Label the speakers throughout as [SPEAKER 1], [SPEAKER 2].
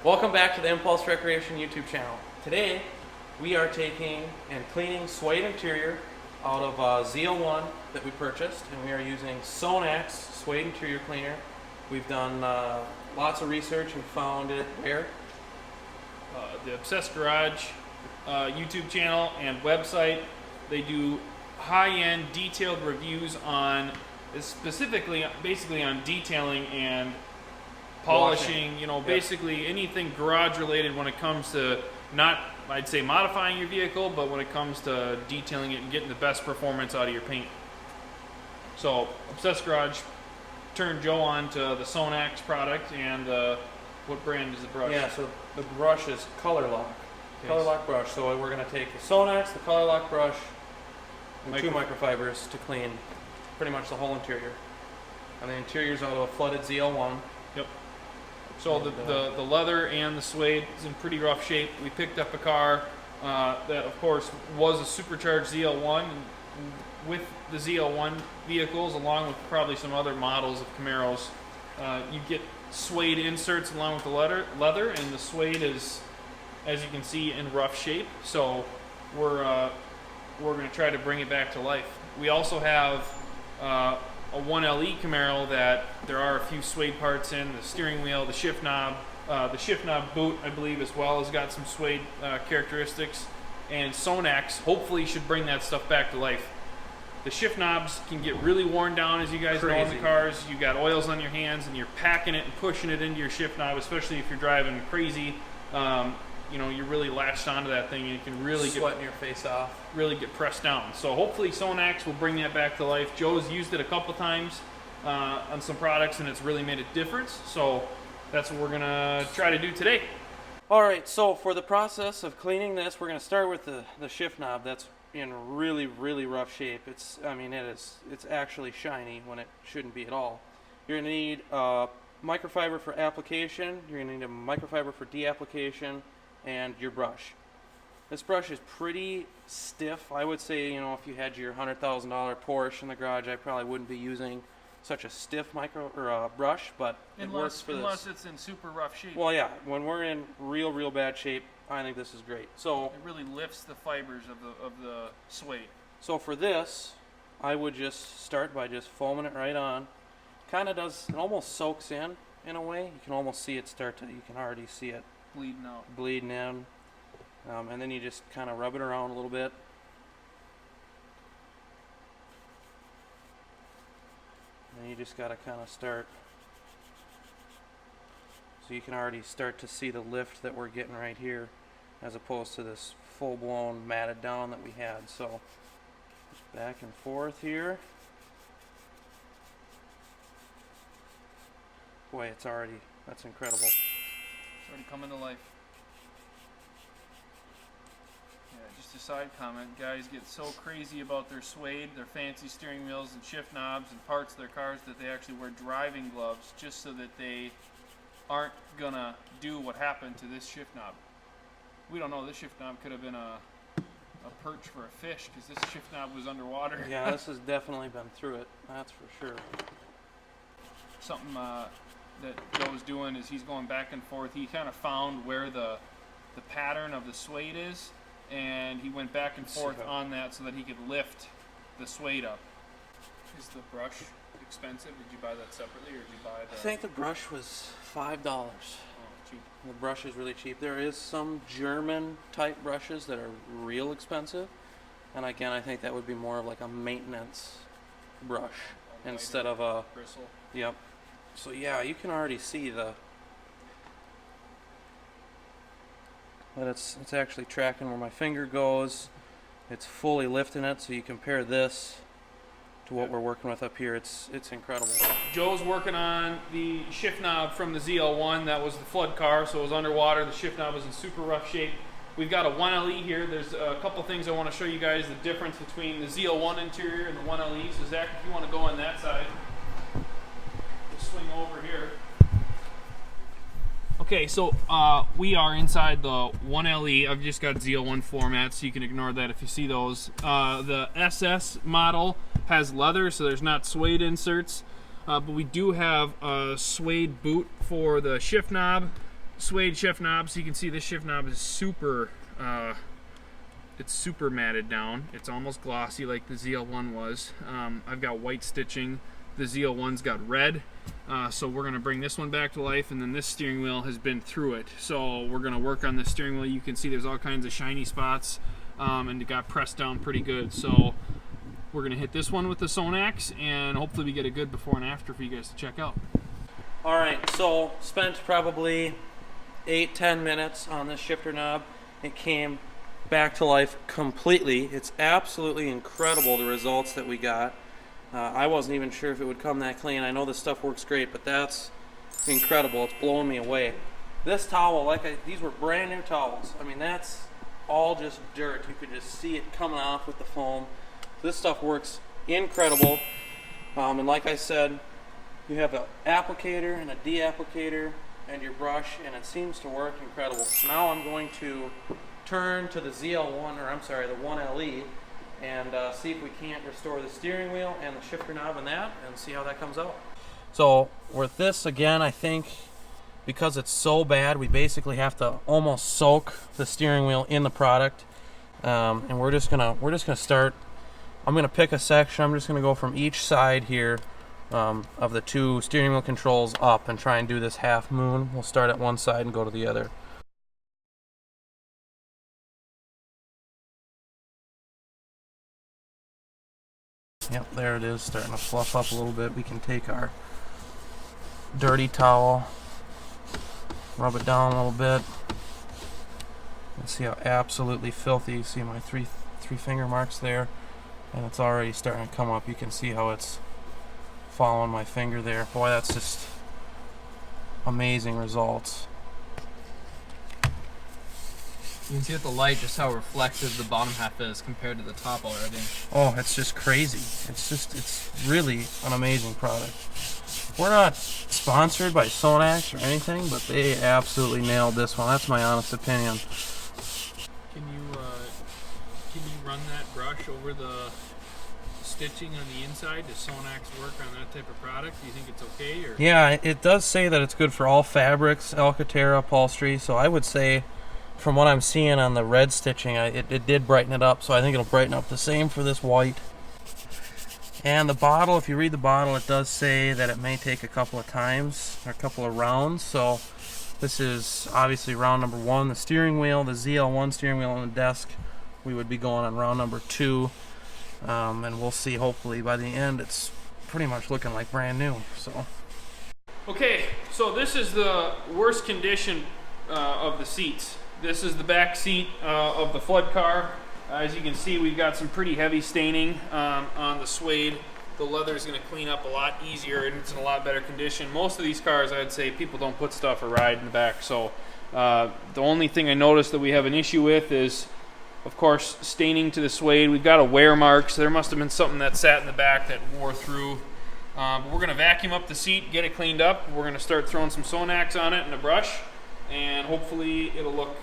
[SPEAKER 1] Welcome back to the Impulse Recreation YouTube channel. Today we are taking and cleaning suede interior out of ZL1 that we purchased, and we are using Sonax Suede Interior Cleaner. We've done lots of research and found it where?
[SPEAKER 2] The Obsessed Garage YouTube channel and website. They do high-end detailed reviews on, specifically basically on detailing and polishing, you know, basically anything garage related when it comes to not, I'd say, modifying your vehicle, but when it comes to detailing it and getting the best performance out of your paint. So Obsessed Garage turned Joe on to the Sonax product, and what brand is the brush?
[SPEAKER 1] Yeah, so the brush is Color Lock. Color Lock brush. So we're going to take the Sonax, the Color Lock brush, and two microfibers to clean pretty much the whole interior. And the interior's out of a flooded ZL1.
[SPEAKER 2] Yep. So the leather and the suede is in pretty rough shape. We picked up a car that, of course, was a supercharged ZL1. And with the ZL1 vehicles, along with probably some other models of Camaros, you get suede inserts along with the leather, and the suede is, as you can see, in rough shape. So we're going to try to bring it back to life. We also have a 1LE Camaro that there are a few suede parts in, the steering wheel, the shift knob boot, I believe, as well, has got some suede characteristics, and Sonax hopefully should bring that stuff back to life. The shift knobs can get really worn down, as you guys know, in the cars. You got oils on your hands and you're packing it and pushing it into your shift knob, especially if you're driving crazy. You know, you're really latched onto that thing and you can really
[SPEAKER 1] sweating your face off.
[SPEAKER 2] Really get pressed down. So hopefully Sonax will bring that back to life. Joe's used it a couple times on some products and it's really made a difference. So that's what we're gonna try to do today.
[SPEAKER 1] Alright, so for the process of cleaning this, we're gonna start with the shift knob that's in really rough shape. It's actually shiny when it shouldn't be at all. You're gonna need a microfiber for application, you're gonna need a microfiber for de-application, and your brush. This brush is pretty stiff. I would say, you know, if you had your $100,000 Porsche in the garage, I probably wouldn't be using such a stiff brush, but it works for this.
[SPEAKER 2] Unless it's in super rough shape.
[SPEAKER 1] Well, yeah, when we're in real bad shape, I think this is great. So
[SPEAKER 2] it really lifts the fibers of the suede.
[SPEAKER 1] So for this, I would just start by just foaming it right on. Kind of does, it almost soaks in a way. You can almost see it you can already see it bleeding in. And then you just kind of rub it around a little bit. And then you just got to kind of start. So you can already start to see the lift that we're getting right here, as opposed to this full-blown matted down that we had. So just back and forth here. Boy, that's incredible.
[SPEAKER 2] It's already coming to life. Yeah, just a side comment. Guys get so crazy about their suede, their fancy steering wheels and shift knobs and parts of their cars that they actually wear driving gloves just so that they aren't gonna do what happened to this shift knob. We don't know, this shift knob could have been a perch for a fish, because this shift knob was underwater.
[SPEAKER 1] Yeah, this has definitely been through it, that's for sure.
[SPEAKER 2] Something that Joe's doing is he's going back and forth. He kind of found where the pattern of the suede is, and he went back and forth on that so that he could lift the suede up. Is the brush expensive? Did you buy that separately, or did you buy the...
[SPEAKER 1] I think the brush was $5.
[SPEAKER 2] Oh, cheap.
[SPEAKER 1] The brush is really cheap. There is some German type brushes that are real expensive, and again, I think that would be more of like a maintenance brush instead of a
[SPEAKER 2] bristle.
[SPEAKER 1] Yep. So yeah, you can already see that it's actually tracking where my finger goes. It's fully lifting it, so you compare this to what we're working with up here. It's incredible.
[SPEAKER 2] Joe's working on the shift knob from the ZL1. That was the flood car, so it was underwater. The shift knob was in super rough shape. We've got a 1LE here. There's a couple things I want to show you guys, the difference between the ZL1 interior and the 1LE. So Zach, if you want to go on that side, we'll swing over here. Okay, so we are inside the 1LE. I've just got ZL1 format, so you can ignore that if you see those. The SS model has leather, so there's not suede inserts. But we do have a suede boot for the shift knob, suede shift knob. So you can see this shift knob is super, it's super matted down. It's almost glossy like the ZL1 was. I've got white stitching. The ZL1's got red. So we're gonna bring this one back to life, and then this steering wheel has been through it. So we're gonna work on the steering wheel. You can see there's all kinds of shiny spots, and it got pressed down pretty good. So we're gonna hit this one with the Sonax, and hopefully we get a good before and after for you guys to check out.
[SPEAKER 1] All right, so spent probably 8-10 minutes on this shifter knob. It came back to life completely. It's absolutely incredible the results that we got. I wasn't even sure if it would come that clean. I know this stuff works great, but that's incredible. It's blowing me away. This towel, these were brand new towels. I mean, that's all just dirt. You could just see it coming off with the foam. This stuff works incredible. And like I said, you have an applicator and a de-applicator and your brush, and it seems to work incredible. Now I'm going to turn to the ZL1, or I'm sorry, the 1LE, and see if we can't restore the steering wheel and the shifter knob and that, and see how that comes out. So with this, again, I think because it's so bad, we basically have to almost soak the steering wheel in the product, and we're just gonna start. I'm gonna pick a section. I'm just gonna go from each side here of the two steering wheel controls up and try and do this half moon. We'll start at one side and go to the other. Yep, there it is, starting to fluff up a little bit. We can take our dirty towel, rub it down a little bit, and see how absolutely filthy. You see my three finger marks there, and it's already starting to come up. You can see how it's following my finger there. Boy, that's just amazing results.
[SPEAKER 3] You can see with the light just how reflective the bottom half is compared to the top already.
[SPEAKER 1] Oh, it's just crazy. It's really an amazing product. We're not sponsored by Sonax or anything, but they absolutely nailed this one. That's my honest opinion.
[SPEAKER 2] Can you run that brush over the stitching on the inside? Does Sonax work on that type of product? Do you think it's okay? Or?
[SPEAKER 1] Yeah, it does say that it's good for all fabrics, Alcantara, upholstery, so I would say from what I'm seeing on the red stitching, it did brighten it up, so I think it'll brighten up the same for this white. And the bottle, if you read the bottle, it does say that it may take a couple of times, or a couple of rounds, so this is obviously round number 1. The steering wheel, the ZL1 steering wheel on the desk, we would be going on round number 2, and we'll see, hopefully by the end it's pretty much looking like brand new. So
[SPEAKER 2] Okay, so this is the worst condition of the seats. This is the back seat of the flood car. As you can see, we've got some pretty heavy staining on the suede. The leather is going to clean up a lot easier, and it's in a lot better condition. Most of these cars, I'd say, people don't put stuff or ride in the back. So the only thing I noticed that we have an issue with is, of course, staining to the suede. We've got a wear mark, so there must have been something that sat in the back that wore through. But we're going to vacuum up the seat, get it cleaned up. We're going to start throwing some Sonax on it and a brush, and hopefully it'll look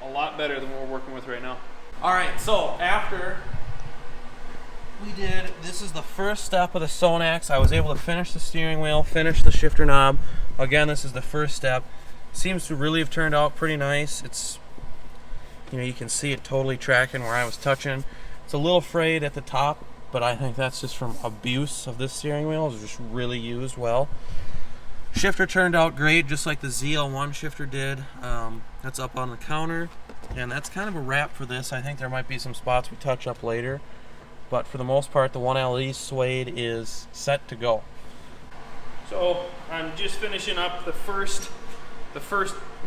[SPEAKER 2] a lot better than what we're working with right now.
[SPEAKER 1] alright, so after we did, this is the first step of the Sonax. I was able to finish the steering wheel, finish the shifter knob. Again, this is the first step. Seems to really have turned out pretty nice. It's, you know, you can see it totally tracking where I was touching. It's a little frayed at the top, but I think that's just from abuse of this steering wheel. It was just really used well. Shifter turned out great, just like the ZL1 shifter did. That's up on the counter, and that's kind of a wrap for this. I think there might be some spots we touch up later, but for the most part, the 1LE suede is set to go.
[SPEAKER 2] So I'm just finishing up the first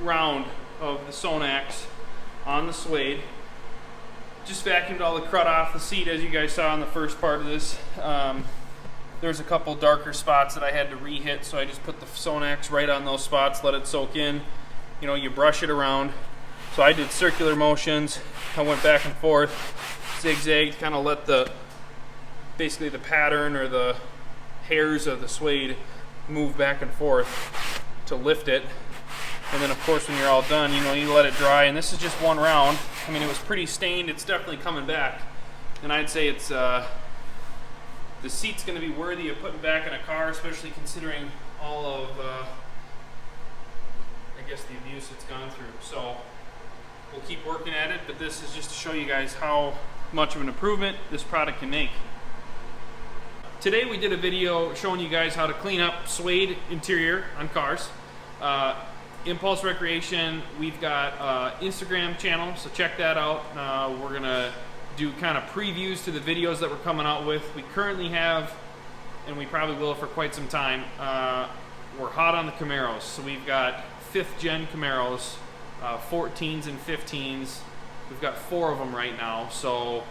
[SPEAKER 2] round of the Sonax on the suede. Just vacuumed all the crud off the seat, as you guys saw in the first part of this. There's a couple darker spots that I had to re-hit, so I just put the Sonax right on those spots, let it soak in. You know, you brush it around. So I did circular motions. I went back and forth, zigzagged, kind of let basically the pattern or the hairs of the suede move back and forth to lift it. And then of course when you're all done, you know, you let it dry, and this is just one round. I mean, it was pretty stained. It's definitely coming back, and I'd say it's the seat's going to be worthy of putting back in a car, especially considering all of I guess, the abuse it's gone through. So we'll keep working at it, but this is just to show you guys how much of an improvement this product can make. Today we did a video showing you guys how to clean up suede interior on cars. Impulse Recreation, we've got Instagram channel, so check that out. We're gonna do kind of previews to the videos that we're coming out with. We currently have, and we probably will for quite some time, we're hot on the Camaros. So we've got 5th gen Camaros, 14s and 15s. We've got 4 of them right now. So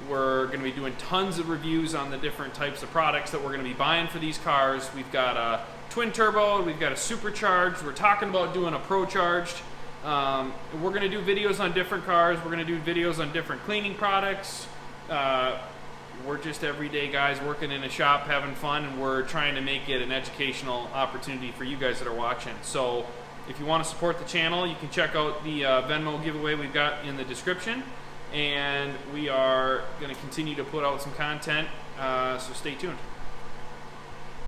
[SPEAKER 2] we're going to be doing tons of reviews on the different types of products that we're going to be buying for these cars. We've got a twin turbo, we've got a supercharged. We're talking about doing a pro charged. We're going to do videos on different cars. We're going to do videos on different cleaning products. We're just everyday guys working in a shop having fun, and we're trying to make it an educational opportunity for you guys that are watching. So if you want to support the channel, you can check out the Venmo giveaway we've got in the description, and we are going to continue to put out some content, so stay tuned.